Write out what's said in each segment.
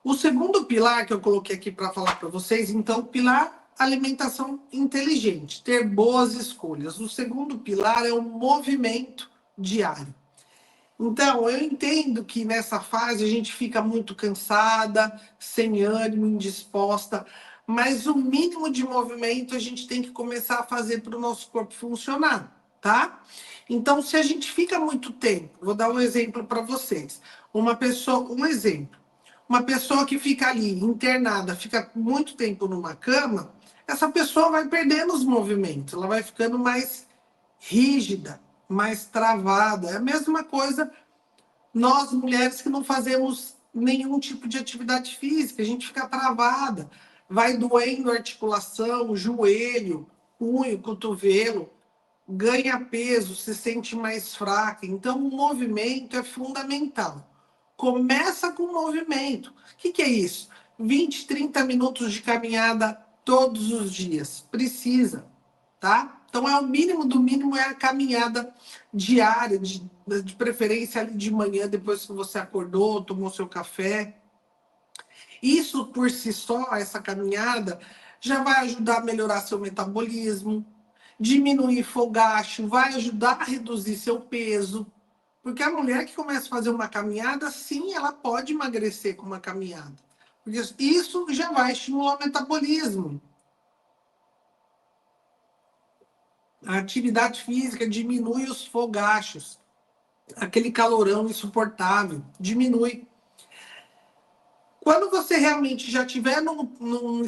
O segundo pilar que eu coloquei aqui para falar para vocês, então, o pilar alimentação inteligente, ter boas escolhas. O segundo pilar é o movimento diário. Então, eu entendo que nessa fase a gente fica muito cansada, sem ânimo, indisposta, mas o mínimo de movimento a gente tem que começar a fazer para o nosso corpo funcionar, tá? Então, se a gente fica muito tempo, vou dar um exemplo para vocês. Uma pessoa que fica ali internada, fica muito tempo numa cama, essa pessoa vai perdendo os movimentos, ela vai ficando mais rígida, mais travada. É a mesma coisa nós mulheres que não fazemos nenhum tipo de atividade física, a gente fica travada, vai doendo a articulação, joelho, punho, cotovelo, ganha peso, se sente mais fraca. Então, o movimento é fundamental. Começa com movimento. O que é isso? 20, 30 minutos de caminhada todos os dias. Precisa, tá? Então, é o mínimo do mínimo, é a caminhada diária, de preferência ali de manhã, depois que você acordou, tomou seu café. Isso por si só, essa caminhada, já vai ajudar a melhorar seu metabolismo, diminuir fogacho, vai ajudar a reduzir seu peso. Porque a mulher que começa a fazer uma caminhada, sim, ela pode emagrecer com uma caminhada. Porque isso já vai estimular o metabolismo. A atividade física diminui os fogachos. Aquele calorão insuportável, diminui. Quando você realmente já estiver num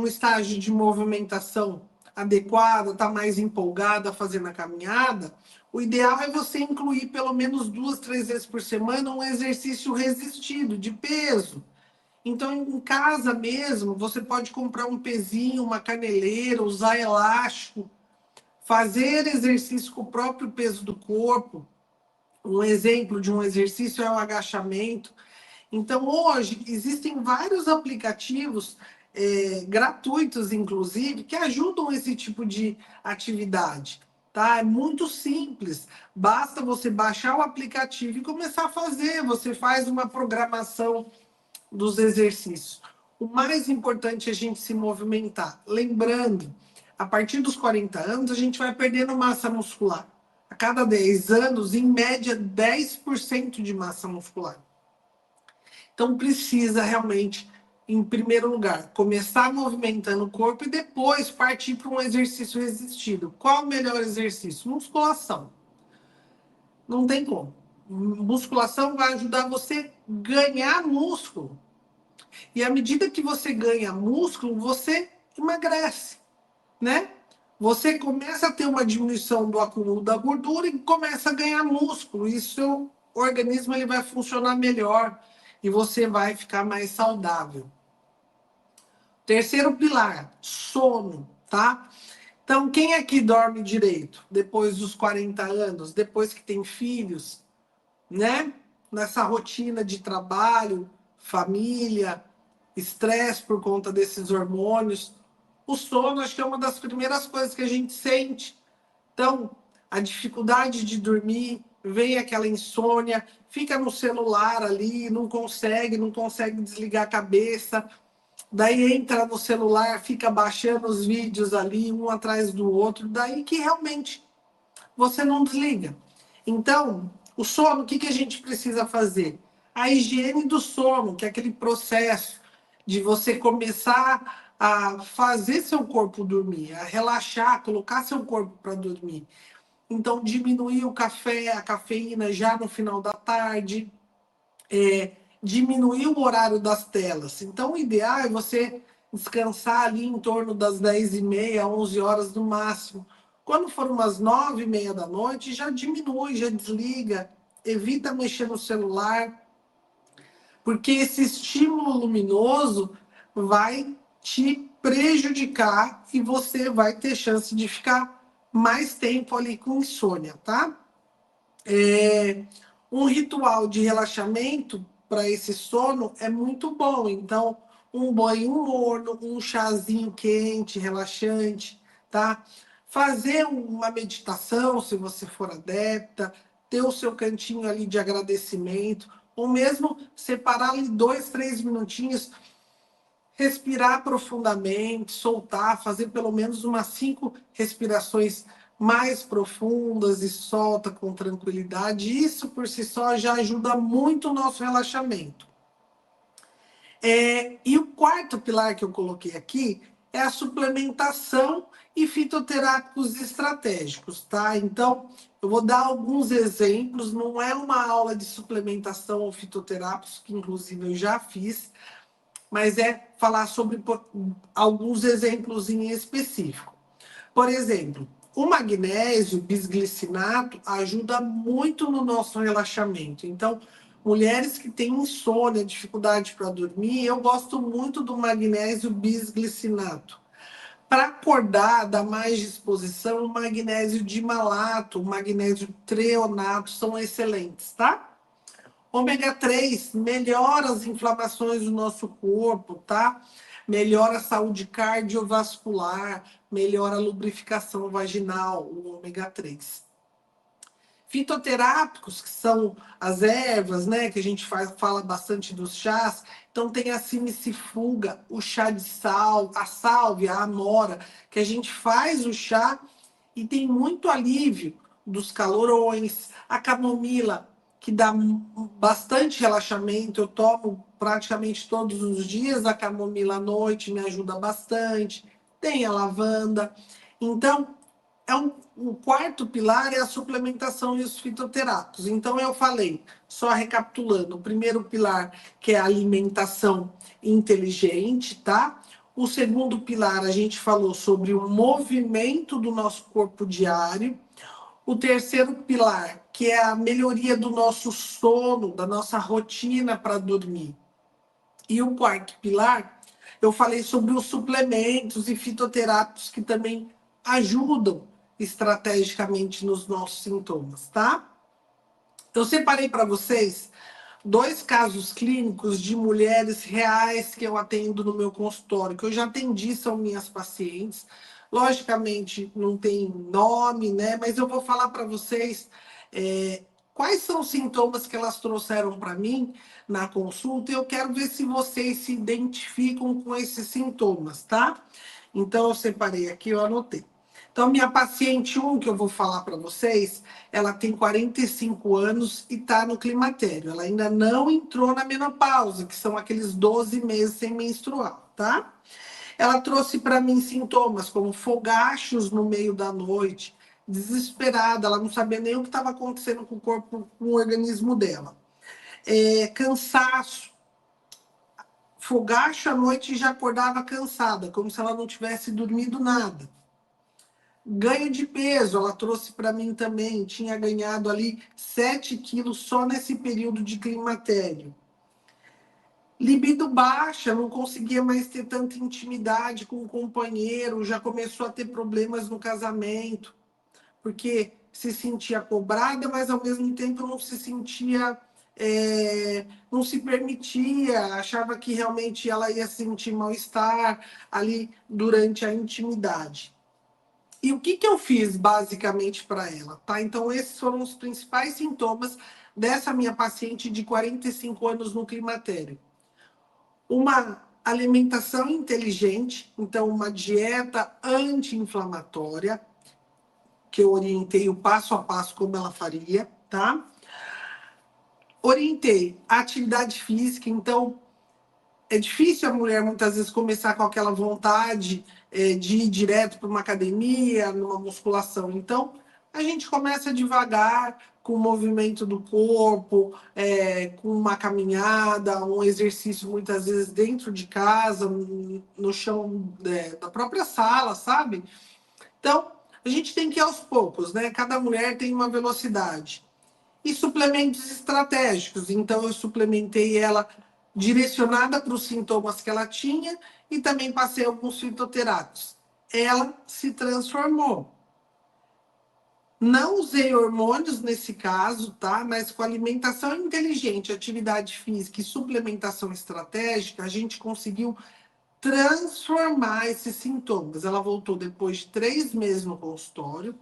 estágio de movimentação adequada, está mais empolgada fazendo a caminhada, o ideal é você incluir pelo menos 2, 3 vezes por semana um exercício resistido, de peso. Então, em casa mesmo, você pode comprar um pezinho, uma caneleira, usar elástico, fazer exercício com o próprio peso do corpo. Um exemplo de um exercício é o agachamento. Então, hoje, existem vários aplicativos gratuitos, inclusive, que ajudam esse tipo de atividade. Tá? É muito simples. Basta você baixar o aplicativo e começar a fazer. Você faz uma programação dos exercícios. O mais importante é a gente se movimentar. Lembrando, a partir dos 40 anos, a gente vai perdendo massa muscular. A cada 10 anos, em média, 10% de massa muscular. Então, precisa realmente, em primeiro lugar, começar movimentando o corpo e depois partir para um exercício resistido. Qual o melhor exercício? Musculação. Não tem como. Musculação vai ajudar você a ganhar músculo. E à medida que você ganha músculo, você emagrece, né? Você começa a ter uma diminuição do acúmulo da gordura e começa a ganhar músculo. E seu organismo ele vai funcionar melhor e você vai ficar mais saudável. Terceiro pilar, sono, tá? Então, quem aqui dorme direito depois dos 40 anos, depois que tem filhos, né? Nessa rotina de trabalho, família, estresse por conta desses hormônios. O sono, acho que é uma das primeiras coisas que a gente sente. Então, a dificuldade de dormir, vem aquela insônia, fica no celular ali, não consegue desligar a cabeça. Daí entra no celular, fica baixando os vídeos ali, um atrás do outro. Daí que realmente você não desliga. Então, o sono, o que a gente precisa fazer? A higiene do sono, que é aquele processo de você começar a fazer seu corpo dormir, a relaxar, colocar seu corpo para dormir. Então, diminuir o café, a cafeína já no final da tarde, diminuir o horário das telas. Então, o ideal é você descansar ali em torno das 10h30, 11 horas no máximo. Quando for umas 9h30 da noite, já diminui, já desliga, evita mexer no celular, porque esse estímulo luminoso vai te prejudicar e você vai ter chance de ficar mais tempo ali com insônia, tá? Um ritual de relaxamento para esse sono é muito bom. Então, um banho morno, um chazinho quente, relaxante, tá? Fazer uma meditação, se você for adepta, ter o seu cantinho ali de agradecimento, ou mesmo separar ali 2, 3 minutinhos, respirar profundamente, soltar, fazer pelo menos umas 5 respirações mais profundas e solta com tranquilidade. Isso por si só já ajuda muito o nosso relaxamento. E o quarto pilar que eu coloquei aqui é a suplementação e fitoterápicos estratégicos, tá? Então, eu vou dar alguns exemplos, não é uma aula de suplementação ou fitoterápicos, que inclusive eu já fiz, mas é falar sobre alguns exemplos em específico. Por exemplo, o magnésio bisglicinato ajuda muito no nosso relaxamento. Então, mulheres que têm insônia, dificuldade para dormir, eu gosto muito do magnésio bisglicinato. Para acordar, dar mais disposição, o magnésio dimalato, o magnésio treonato são excelentes, tá? Ômega 3 melhora as inflamações do nosso corpo, tá? Melhora a saúde cardiovascular, melhora a lubrificação vaginal, o ômega 3. Fitoterápicos, que são as ervas, né? Que a gente fala bastante dos chás. Então tem a simicifuga, o chá de sal, a sálvia, a amora, que a gente faz o chá e tem muito alívio dos calorões. A camomila, que dá bastante relaxamento. Eu tomo praticamente todos os dias a camomila à noite, me ajuda bastante. Tem a lavanda. Então, o quarto pilar é a suplementação e os fitoterápicos. Então, eu falei, só recapitulando, o primeiro pilar, que é a alimentação inteligente, tá? O segundo pilar, a gente falou sobre o movimento do nosso corpo diário. O terceiro pilar, que é a melhoria do nosso sono, da nossa rotina para dormir. E o quarto pilar, eu falei sobre os suplementos e fitoterápicos que também ajudam estrategicamente nos nossos sintomas, tá? Eu separei para vocês 2 casos clínicos de mulheres reais que eu atendo no meu consultório, que eu já atendi, são minhas pacientes. Logicamente, não tem nome, né? Mas eu vou falar para vocês quais são os sintomas que elas trouxeram para mim na consulta e eu quero ver se vocês se identificam com esses sintomas, tá? Então, eu separei aqui, eu anotei. Então, minha paciente 1, que eu vou falar para vocês, ela tem 45 anos e está no climatério. Ela ainda não entrou na menopausa, que são aqueles 12 meses sem menstruar, tá? Ela trouxe para mim sintomas como fogachos no meio da noite, desesperada, ela não sabia nem o que estava acontecendo com o corpo, com o organismo dela. Cansaço, fogacho à noite e já acordava cansada, como se ela não tivesse dormido nada. Ganho de peso, ela trouxe para mim também, tinha ganhado ali 7 quilos só nesse período de climatério. Libido baixa, não conseguia mais ter tanta intimidade com o companheiro, já começou a ter problemas no casamento, porque se sentia cobrada, mas ao mesmo tempo não se sentia, não se permitia, achava que realmente ela ia sentir mal-estar ali durante a intimidade. E o que eu fiz basicamente para ela, tá? Então, esses foram os principais sintomas dessa minha paciente de 45 anos no climatério. Uma alimentação inteligente, então uma dieta anti-inflamatória, que eu orientei o passo a passo como ela faria, tá? Orientei a atividade física, então é difícil a mulher muitas vezes começar com aquela vontade de ir direto para uma academia, numa musculação. Então, a gente começa devagar, com o movimento do corpo, com uma caminhada, um exercício muitas vezes dentro de casa, no chão da própria sala, sabe? Então, a gente tem que ir aos poucos, né? Cada mulher tem uma velocidade. E suplementos estratégicos. Então, eu suplementei ela direcionada para os sintomas que ela tinha e também passei alguns fitoterápicos. Ela se transformou. Não usei hormônios nesse caso, tá? Mas com alimentação inteligente, atividade física e suplementação estratégica, a gente conseguiu transformar esses sintomas. Ela voltou depois de 3 meses no consultório.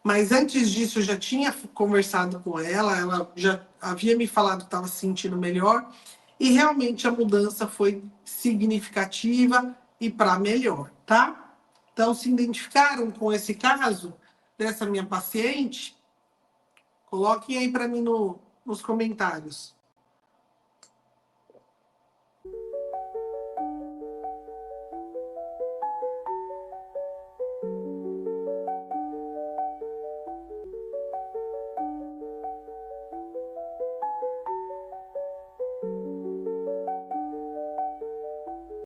Mas antes disso, eu já tinha conversado com ela já havia me falado que estava se sentindo melhor, e realmente a mudança foi significativa e para melhor, tá? Então, se identificaram com esse caso dessa minha paciente? Coloquem aí para mim nos comentários.